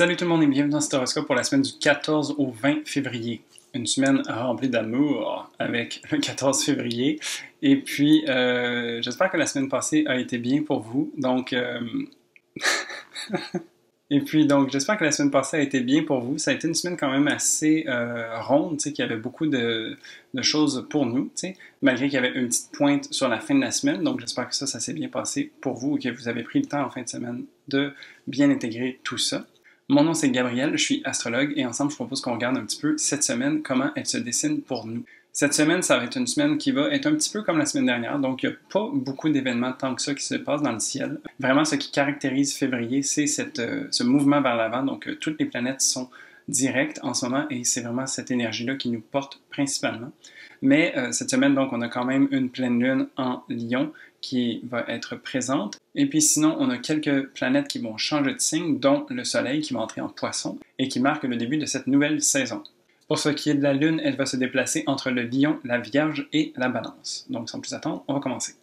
Salut tout le monde et bienvenue dans cet horoscope pour la semaine du 14 au 20 février. Une semaine remplie d'amour avec le 14 février. Et puis, j'espère que la semaine passée a été bien pour vous. J'espère que la semaine passée a été bien pour vous. Ça a été une semaine quand même assez ronde, tu sais, qu'il y avait beaucoup de choses pour nous, tu sais, malgré qu'il y avait une petite pointe sur la fin de la semaine. Donc, j'espère que ça s'est bien passé pour vous et que vous avez pris le temps en fin de semaine de bien intégrer tout ça. Mon nom c'est Gabriel, je suis astrologue et ensemble je propose qu'on regarde un petit peu cette semaine comment elle se dessine pour nous. Cette semaine, ça va être une semaine qui va être un petit peu comme la semaine dernière, donc il n'y a pas beaucoup d'événements tant que ça qui se passent dans le ciel. Vraiment, ce qui caractérise février, c'est ce mouvement vers l'avant, donc toutes les planètes sont directes en ce moment et c'est vraiment cette énergie-là qui nous porte principalement. Mais cette semaine, donc, on a quand même une pleine lune en Lion qui va être présente. Et puis sinon, on a quelques planètes qui vont changer de signe, dont le Soleil qui va entrer en Poisson et qui marque le début de cette nouvelle saison. Pour ce qui est de la Lune, elle va se déplacer entre le Lion, la Vierge et la Balance. Donc sans plus attendre, on va commencer.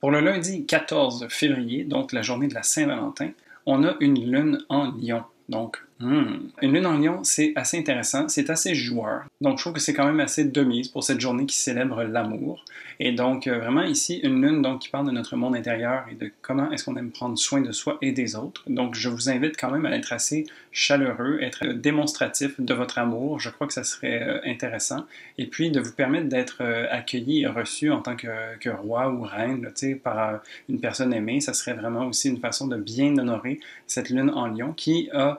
Pour le lundi 14 février, donc la journée de la Saint-Valentin, on a une Lune en Lion. Donc, une lune en Lion, c'est assez intéressant, c'est assez joueur. Donc, je trouve que c'est quand même assez de mise pour cette journée qui célèbre l'amour. Et donc, vraiment ici, une lune donc, qui parle de notre monde intérieur et de comment est-ce qu'on aime prendre soin de soi et des autres. Donc, je vous invite quand même à être assez chaleureux, être démonstratif de votre amour. Je crois que ça serait intéressant. Et puis, de vous permettre d'être accueilli et reçu en tant que roi ou reine là, par une personne aimée. Ça serait vraiment aussi une façon de bien honorer cette lune en Lion qui a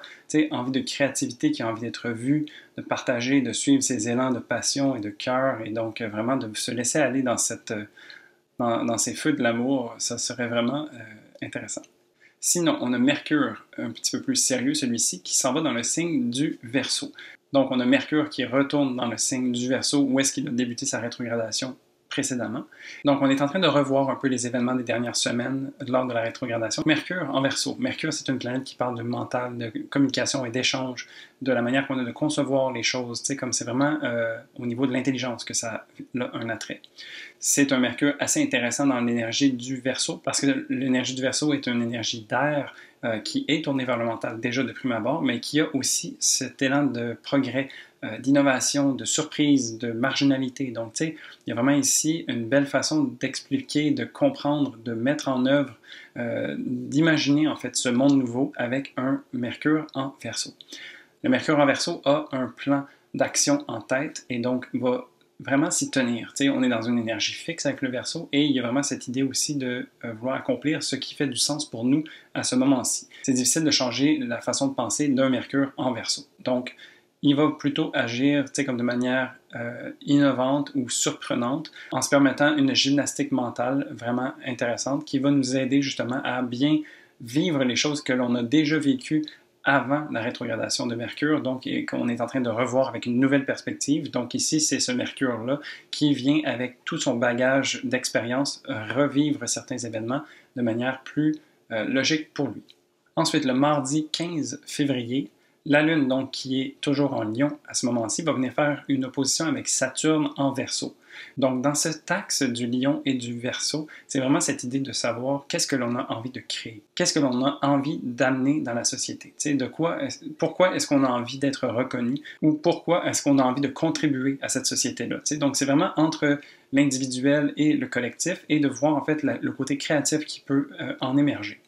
envie de créativité, qui a envie d'être vue, de partager, de suivre ses élans de passion et de cœur, et donc vraiment de se laisser aller dans ces feux de l'amour, ça serait vraiment intéressant. Sinon, on a Mercure, un petit peu plus sérieux celui-ci, qui s'en va dans le signe du Verseau. Donc on a Mercure qui retourne dans le signe du Verseau, où est-ce qu'il a débuté sa rétrogradation précédemment. Donc, on est en train de revoir un peu les événements des dernières semaines lors de la rétrogradation. Mercure en Verseau. Mercure, c'est une planète qui parle de mental, de communication et d'échange, de la manière qu'on a de concevoir les choses, tu sais, comme c'est vraiment au niveau de l'intelligence que ça a un attrait. C'est un Mercure assez intéressant dans l'énergie du Verseau, parce que l'énergie du Verseau est une énergie d'air qui est tournée vers le mental déjà de prime abord, mais qui a aussi cet élan de progrès, d'innovation, de surprise, de marginalité. Donc, tu sais, il y a vraiment ici une belle façon d'expliquer, de comprendre, de mettre en œuvre, d'imaginer en fait ce monde nouveau avec un Mercure en Verseau. Le Mercure en Verseau a un plan d'action en tête et donc va vraiment s'y tenir. Tu sais, on est dans une énergie fixe avec le Verseau et il y a vraiment cette idée aussi de vouloir accomplir ce qui fait du sens pour nous à ce moment-ci. C'est difficile de changer la façon de penser d'un Mercure en Verseau. Donc, il va plutôt agir comme de manière innovante ou surprenante en se permettant une gymnastique mentale vraiment intéressante qui va nous aider justement à bien vivre les choses que l'on a déjà vécues avant la rétrogradation de Mercure, donc et qu'on est en train de revoir avec une nouvelle perspective. Donc ici, c'est ce Mercure-là qui vient avec tout son bagage d'expérience revivre certains événements de manière plus logique pour lui. Ensuite, le mardi 15 février, la Lune, donc, qui est toujours en Lion à ce moment-ci, va venir faire une opposition avec Saturne en Verseau. Donc, dans cet axe du Lion et du Verseau, c'est vraiment cette idée de savoir qu'est-ce que l'on a envie de créer, qu'est-ce que l'on a envie d'amener dans la société. Pourquoi est-ce qu'on a envie d'être reconnu ou pourquoi est-ce qu'on a envie de contribuer à cette société-là. Donc, c'est vraiment entre l'individuel et le collectif et de voir en fait le côté créatif qui peut en émerger.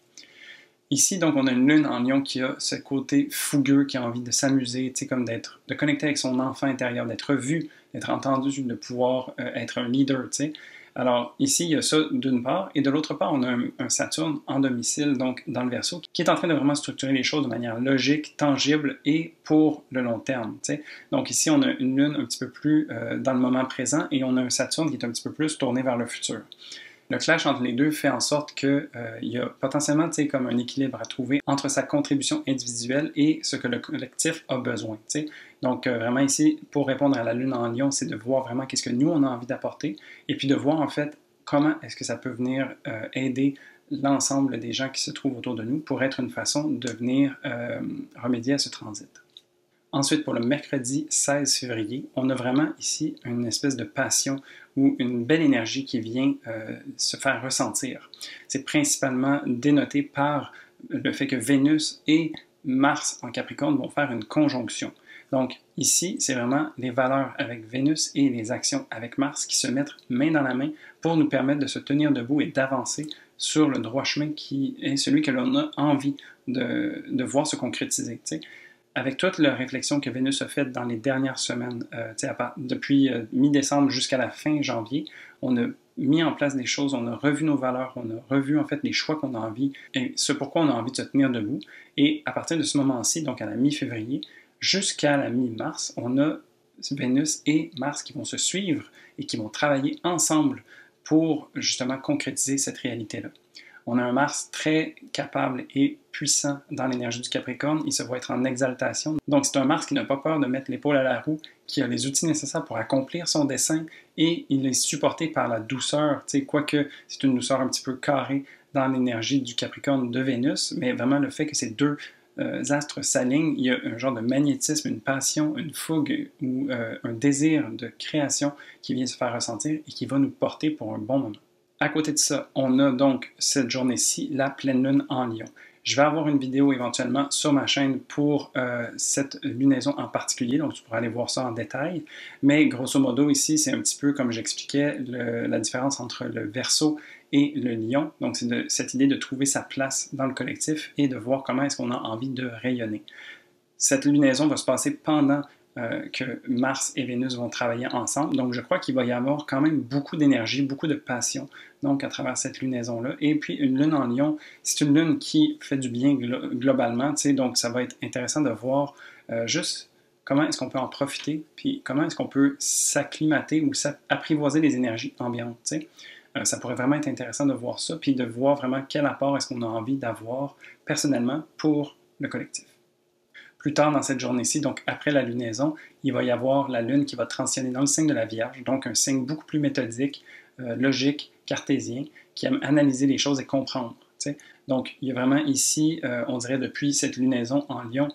Ici, donc, on a une lune en Lion qui a ce côté fougueux, qui a envie de s'amuser, comme de connecter avec son enfant intérieur, d'être vu, d'être entendu, de pouvoir être un leader, tu sais. Alors, ici, il y a ça d'une part, et de l'autre part, on a un Saturne en domicile, donc dans le Verseau, qui est en train de vraiment structurer les choses de manière logique, tangible et pour le long terme, tu sais. Donc ici, on a une lune un petit peu plus dans le moment présent, et on a un Saturne qui est un petit peu plus tourné vers le futur. Le clash entre les deux fait en sorte qu'il y a potentiellement comme un équilibre à trouver entre sa contribution individuelle et ce que le collectif a besoin. T'sais. Donc vraiment ici, pour répondre à la Lune en Lion, c'est de voir vraiment qu'est-ce que nous, on a envie d'apporter et puis de voir en fait comment est-ce que ça peut venir aider l'ensemble des gens qui se trouvent autour de nous pour être une façon de venir remédier à ce transit. Ensuite, pour le mercredi 16 février, on a vraiment ici une espèce de passion ou une belle énergie qui vient se faire ressentir. C'est principalement dénoté par le fait que Vénus est Mars en Capricorne vont faire une conjonction. Donc ici, c'est vraiment les valeurs avec Vénus et les actions avec Mars qui se mettent main dans la main pour nous permettre de se tenir debout et d'avancer sur le droit chemin qui est celui que l'on a envie de voir se concrétiser. T'sais. Avec toute la réflexion que Vénus a faite dans les dernières semaines, depuis mi-décembre jusqu'à la fin janvier, on a mis en place des choses, on a revu nos valeurs, on a revu en fait les choix qu'on a envie et ce pourquoi on a envie de se tenir debout. Et à partir de ce moment-ci, donc à la mi-février, jusqu'à la mi-mars, on a Vénus et Mars qui vont se suivre et qui vont travailler ensemble pour justement concrétiser cette réalité-là. On a un Mars très capable et puissant dans l'énergie du Capricorne. Il se voit être en exaltation. Donc, c'est un Mars qui n'a pas peur de mettre l'épaule à la roue, qui a les outils nécessaires pour accomplir son dessein et il est supporté par la douceur, quoique c'est une douceur un petit peu carrée dans l'énergie du Capricorne de Vénus, mais vraiment le fait que ces deux astres s'alignent, il y a un genre de magnétisme, une passion, une fougue ou un désir de création qui vient se faire ressentir et qui va nous porter pour un bon moment. À côté de ça, on a donc cette journée-ci la pleine lune en Lion. Je vais avoir une vidéo éventuellement sur ma chaîne pour cette lunaison en particulier, donc tu pourras aller voir ça en détail. Mais grosso modo, ici, c'est un petit peu comme j'expliquais la différence entre le Verseau et le Lion. Donc, c'est cette idée de trouver sa place dans le collectif et de voir comment est-ce qu'on a envie de rayonner. Cette lunaison va se passer pendant que Mars et Vénus vont travailler ensemble. Donc, je crois qu'il va y avoir quand même beaucoup d'énergie, beaucoup de passion, donc à travers cette lunaison-là. Et puis, une lune en Lion, c'est une lune qui fait du bien globalement, donc ça va être intéressant de voir juste comment est-ce qu'on peut en profiter, puis comment est-ce qu'on peut s'acclimater ou apprivoiser les énergies ambiantes, ça pourrait vraiment être intéressant de voir ça, puis de voir vraiment quel apport est-ce qu'on a envie d'avoir personnellement pour le collectif. Plus tard dans cette journée-ci, donc après la lunaison, il va y avoir la Lune qui va transitionner dans le signe de la Vierge, donc un signe beaucoup plus méthodique, logique, cartésien, qui aime analyser les choses et comprendre. T'sais. Donc, il y a vraiment ici, on dirait depuis cette lunaison en Lion,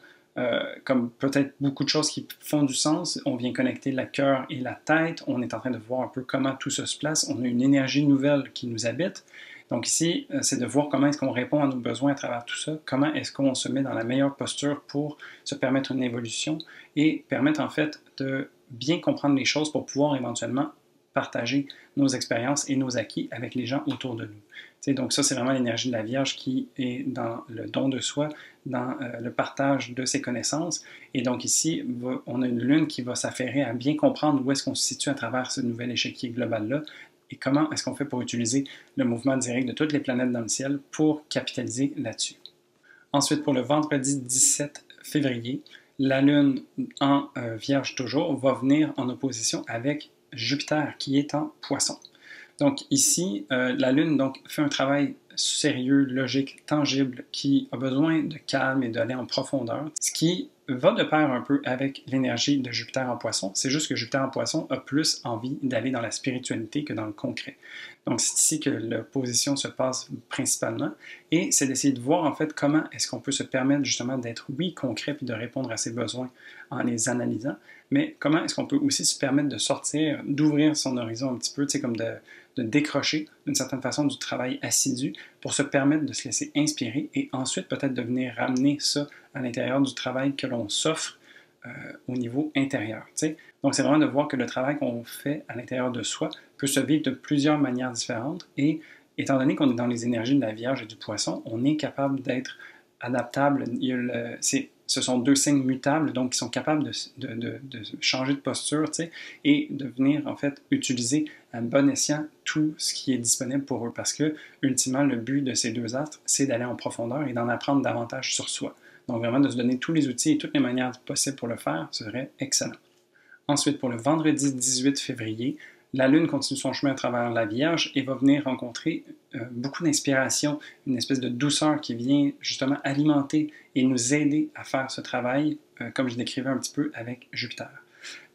comme peut-être beaucoup de choses qui font du sens. On vient connecter le cœur et la tête. On est en train de voir un peu comment tout ça se place. On a une énergie nouvelle qui nous habite. Donc ici, c'est de voir comment est-ce qu'on répond à nos besoins à travers tout ça, comment est-ce qu'on se met dans la meilleure posture pour se permettre une évolution et permettre en fait de bien comprendre les choses pour pouvoir éventuellement partager nos expériences et nos acquis avec les gens autour de nous. Donc ça, c'est vraiment l'énergie de la Vierge qui est dans le don de soi, dans le partage de ses connaissances. Et donc ici, on a une lune qui va s'affairer à bien comprendre où est-ce qu'on se situe à travers ce nouvel échiquier global-là et comment est-ce qu'on fait pour utiliser le mouvement direct de toutes les planètes dans le ciel pour capitaliser là-dessus. Ensuite, pour le vendredi 17 février, la Lune en Vierge toujours va venir en opposition avec Jupiter qui est en Poisson. Donc ici, la Lune donc, fait un travail sérieux, logique, tangible, qui a besoin de calme et d'aller en profondeur, ce qui va de pair un peu avec l'énergie de Jupiter en Poisson. C'est juste que Jupiter en Poisson a plus envie d'aller dans la spiritualité que dans le concret. Donc c'est ici que l'opposition se passe principalement, et c'est d'essayer de voir en fait comment est-ce qu'on peut se permettre justement d'être, oui, concret, puis de répondre à ses besoins en les analysant, mais comment est-ce qu'on peut aussi se permettre de sortir, d'ouvrir son horizon un petit peu, tu sais, comme de décrocher d'une certaine façon du travail assidu pour se permettre de se laisser inspirer et ensuite peut-être de venir ramener ça à l'intérieur du travail que l'on s'offre au niveau intérieur. T'sais. Donc c'est vraiment de voir que le travail qu'on fait à l'intérieur de soi peut se vivre de plusieurs manières différentes et étant donné qu'on est dans les énergies de la Vierge et du Poisson, on est capable d'être adaptable. Ce sont deux signes mutables, donc qui sont capables de changer de posture, et de venir en fait utiliser à bon escient tout ce qui est disponible pour eux. Parce que, ultimement, le but de ces deux astres, c'est d'aller en profondeur et d'en apprendre davantage sur soi. Donc vraiment de se donner tous les outils et toutes les manières possibles pour le faire serait excellent. Ensuite, pour le vendredi 18 février, la Lune continue son chemin à travers la Vierge et va venir rencontrer beaucoup d'inspiration, une espèce de douceur qui vient justement alimenter et nous aider à faire ce travail, comme je décrivais un petit peu avec Jupiter.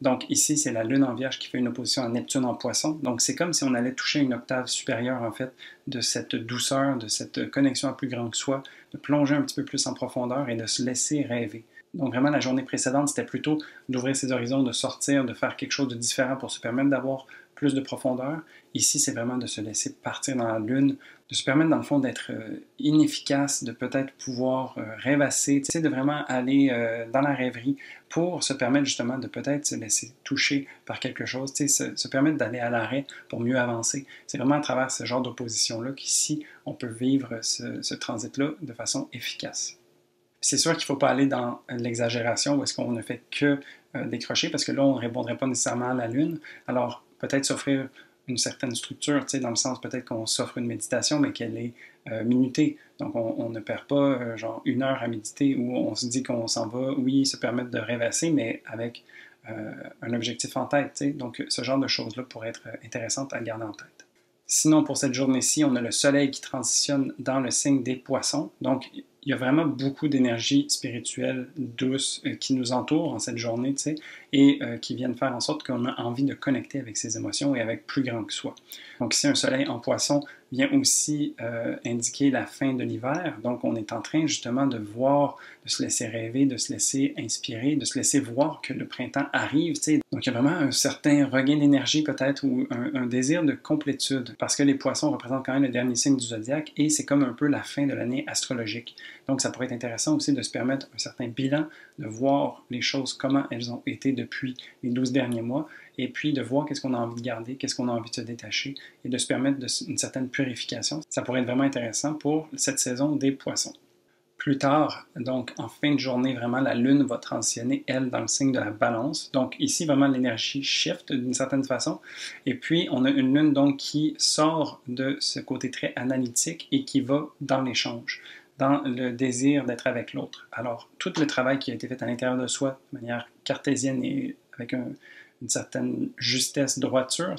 Donc ici, c'est la Lune en Vierge qui fait une opposition à Neptune en Poisson. Donc c'est comme si on allait toucher une octave supérieure en fait de cette douceur, de cette connexion à plus grand que soi, de plonger un petit peu plus en profondeur et de se laisser rêver. Donc vraiment, la journée précédente, c'était plutôt d'ouvrir ses horizons, de sortir, de faire quelque chose de différent pour se permettre d'avoir plus de profondeur. Ici, c'est vraiment de se laisser partir dans la Lune, de se permettre dans le fond d'être inefficace, de peut-être pouvoir rêvasser, de vraiment aller dans la rêverie pour se permettre justement de peut-être se laisser toucher par quelque chose, se permettre d'aller à l'arrêt pour mieux avancer. C'est vraiment à travers ce genre d'opposition-là qu'ici, on peut vivre ce transit-là de façon efficace. C'est sûr qu'il ne faut pas aller dans l'exagération où est-ce qu'on ne fait que décrocher, parce que là, on ne répondrait pas nécessairement à la Lune. Alors, peut-être s'offrir une certaine structure, dans le sens peut-être qu'on s'offre une méditation, mais qu'elle est minutée. Donc, on ne perd pas genre 1 heure à méditer où on se dit qu'on s'en va, oui, se permettre de rêvasser, mais avec un objectif en tête. Donc, ce genre de choses-là pourrait être intéressante à garder en tête. Sinon, pour cette journée-ci, on a le soleil qui transitionne dans le signe des poissons. Donc, il y a vraiment beaucoup d'énergie spirituelle douce qui nous entoure en cette journée, et qui viennent faire en sorte qu'on a envie de connecter avec ses émotions et avec plus grand que soi. Donc ici, un soleil en poisson vient aussi indiquer la fin de l'hiver. Donc on est en train justement de voir, de se laisser rêver, de se laisser inspirer, de se laisser voir que le printemps arrive. Donc il y a vraiment un certain regain d'énergie peut-être ou un désir de complétude parce que les poissons représentent quand même le dernier signe du zodiaque et c'est comme un peu la fin de l'année astrologique. Donc ça pourrait être intéressant aussi de se permettre un certain bilan, de voir les choses, comment elles ont été depuis les 12 derniers mois, et puis de voir qu'est-ce qu'on a envie de garder, qu'est-ce qu'on a envie de se détacher, et de se permettre une certaine purification. Ça pourrait être vraiment intéressant pour cette saison des poissons. Plus tard, donc en fin de journée, vraiment, la Lune va transitionner, elle, dans le signe de la Balance. Donc ici, vraiment, l'énergie shift d'une certaine façon. Et puis, on a une Lune donc qui sort de ce côté très analytique et qui va dans l'échange, dans le désir d'être avec l'autre. Alors, tout le travail qui a été fait à l'intérieur de soi, de manière cartésienne et avec une certaine justesse, droiture,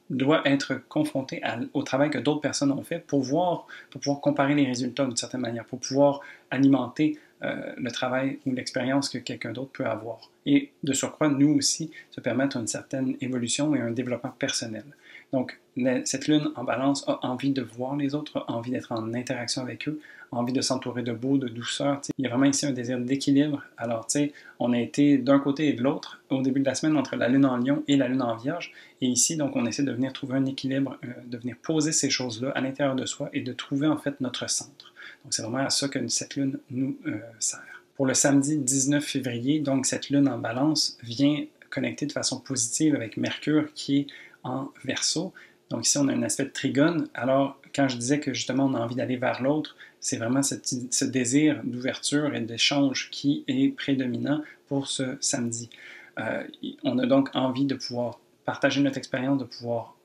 doit être confronté au travail que d'autres personnes ont fait pour pouvoir comparer les résultats d'une certaine manière, pour pouvoir alimenter le travail ou l'expérience que quelqu'un d'autre peut avoir. Et de surcroît, nous aussi, se permettre une certaine évolution et un développement personnel. Donc, cette Lune en Balance a envie de voir les autres, a envie d'être en interaction avec eux, a envie de s'entourer de beau, de douceur. Il y a vraiment ici un désir d'équilibre. Alors, on a été d'un côté et de l'autre au début de la semaine entre la Lune en Lion et la Lune en Vierge. Et ici, donc, on essaie de venir trouver un équilibre, de venir poser ces choses-là à l'intérieur de soi et de trouver en fait notre centre. Donc, c'est vraiment à ça que cette Lune nous sert. Pour le samedi 19 février, donc, cette Lune en Balance vient connecter de façon positive avec Mercure qui est en Verseau. Donc ici, on a un aspect de trigone. Alors, quand je disais que justement, on a envie d'aller vers l'autre, c'est vraiment ce désir d'ouverture et d'échange qui est prédominant pour ce samedi. On a donc envie de pouvoir partager notre expérience, de pouvoir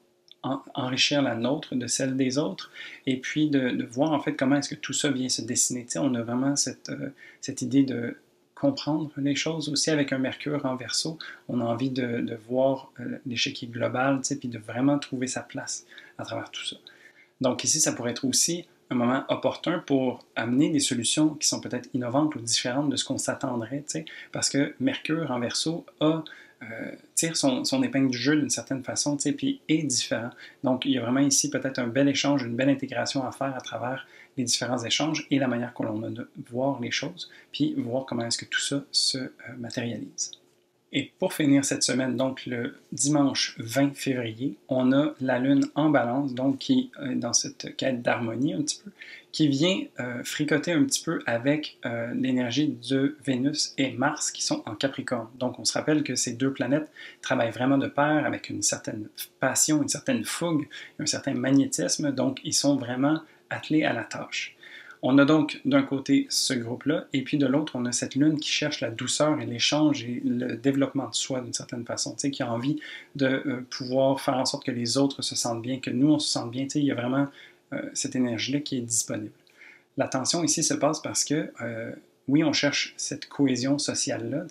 enrichir la nôtre de celle des autres, et puis de voir en fait comment est-ce que tout ça vient se dessiner. On a vraiment cette idée de comprendre les choses aussi avec un Mercure en Verseau. On a envie de voir l'échiquier global, puis de vraiment trouver sa place à travers tout ça. Donc ici, ça pourrait être aussi un moment opportun pour amener des solutions qui sont peut-être innovantes ou différentes de ce qu'on s'attendrait, parce que Mercure en Verseau tire son épingle du jeu d'une certaine façon, puis est différent. Donc il y a vraiment ici peut-être un bel échange, une belle intégration à faire à travers les différents échanges et la manière qu'on a de voir les choses, puis voir comment est-ce que tout ça se matérialise. Et pour finir cette semaine, donc le dimanche 20 février, on a la Lune en Balance, donc qui est dans cette quête d'harmonie un petit peu, qui vient fricoter un petit peu avec l'énergie de Vénus et Mars qui sont en Capricorne. Donc on se rappelle que ces deux planètes travaillent vraiment de pair avec une certaine passion, une certaine fougue, un certain magnétisme, donc ils sont vraiment attelés à la tâche. On a donc d'un côté ce groupe-là, et puis de l'autre, on a cette Lune qui cherche la douceur et l'échange et le développement de soi d'une certaine façon, qui a envie de pouvoir faire en sorte que les autres se sentent bien, que nous, on se sente bien. Il y a vraiment cette énergie-là qui est disponible. La tension ici se passe parce que, oui, on cherche cette cohésion sociale-là,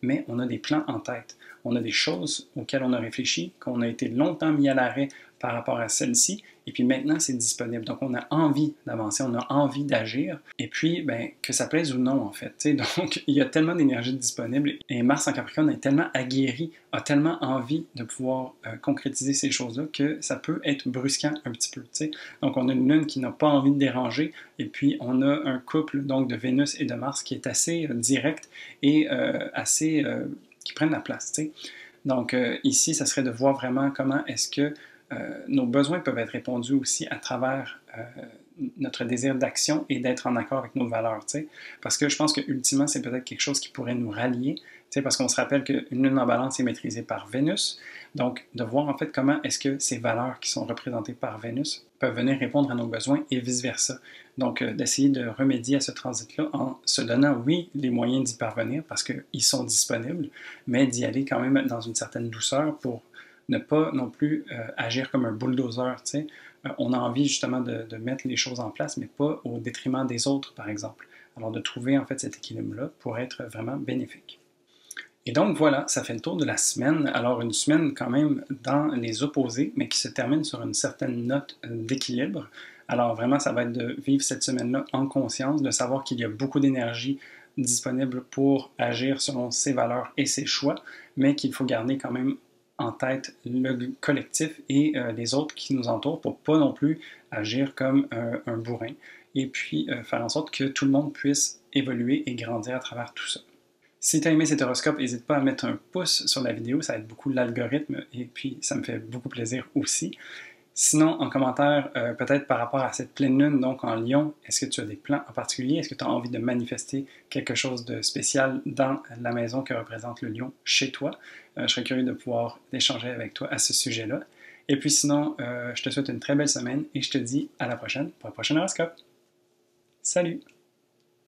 mais on a des plans en tête. On a des choses auxquelles on a réfléchi, qu'on a été longtemps mis à l'arrêt par rapport à celle-ci, et puis maintenant c'est disponible. Donc on a envie d'avancer, on a envie d'agir, et puis que ça plaise ou non en fait. Donc il y a tellement d'énergie disponible, et Mars en Capricorne est tellement aguerri, a tellement envie de pouvoir concrétiser ces choses-là que ça peut être brusquant un petit peu. Donc on a une Lune qui n'a pas envie de déranger, et puis on a un couple donc de Vénus et de Mars qui est assez direct et assez qui prennent la place. Donc ici, ça serait de voir vraiment comment est-ce que nos besoins peuvent être répondus aussi à travers notre désir d'action et d'être en accord avec nos valeurs, tu sais. Parce que je pense que ultimement, c'est peut-être quelque chose qui pourrait nous rallier, tu sais, parce qu'on se rappelle qu'une lune en balance est maîtrisée par Vénus. Donc, de voir en fait comment est-ce que ces valeurs qui sont représentées par Vénus peuvent venir répondre à nos besoins et vice-versa. Donc, d'essayer de remédier à ce transit-là en se donnant, oui, les moyens d'y parvenir parce qu'ils sont disponibles, mais d'y aller quand même dans une certaine douceur pour ne pas non plus agir comme un bulldozer, tu sais. On a envie justement de mettre les choses en place, mais pas au détriment des autres, par exemple. Alors de trouver en fait cet équilibre-là pour être vraiment bénéfique. Et donc voilà, ça fait le tour de la semaine. Alors une semaine quand même dans les opposés, mais qui se termine sur une certaine note d'équilibre. Alors vraiment, ça va être de vivre cette semaine-là en conscience, de savoir qu'il y a beaucoup d'énergie disponible pour agir selon ses valeurs et ses choix, mais qu'il faut garder quand même en tête le collectif et les autres qui nous entourent pour pas non plus agir comme un bourrin et puis faire en sorte que tout le monde puisse évoluer et grandir à travers tout ça. Si tu as aimé cet horoscope, n'hésite pas à mettre un pouce sur la vidéo, ça aide beaucoup l'algorithme et puis ça me fait beaucoup plaisir aussi. Sinon, en commentaire, peut-être par rapport à cette pleine lune, donc en Lion, est-ce que tu as des plans en particulier? Est-ce que tu as envie de manifester quelque chose de spécial dans la maison que représente le Lion chez toi? Je serais curieux de pouvoir échanger avec toi à ce sujet-là. Et puis sinon, je te souhaite une très belle semaine et je te dis à la prochaine pour un prochain horoscope. Salut!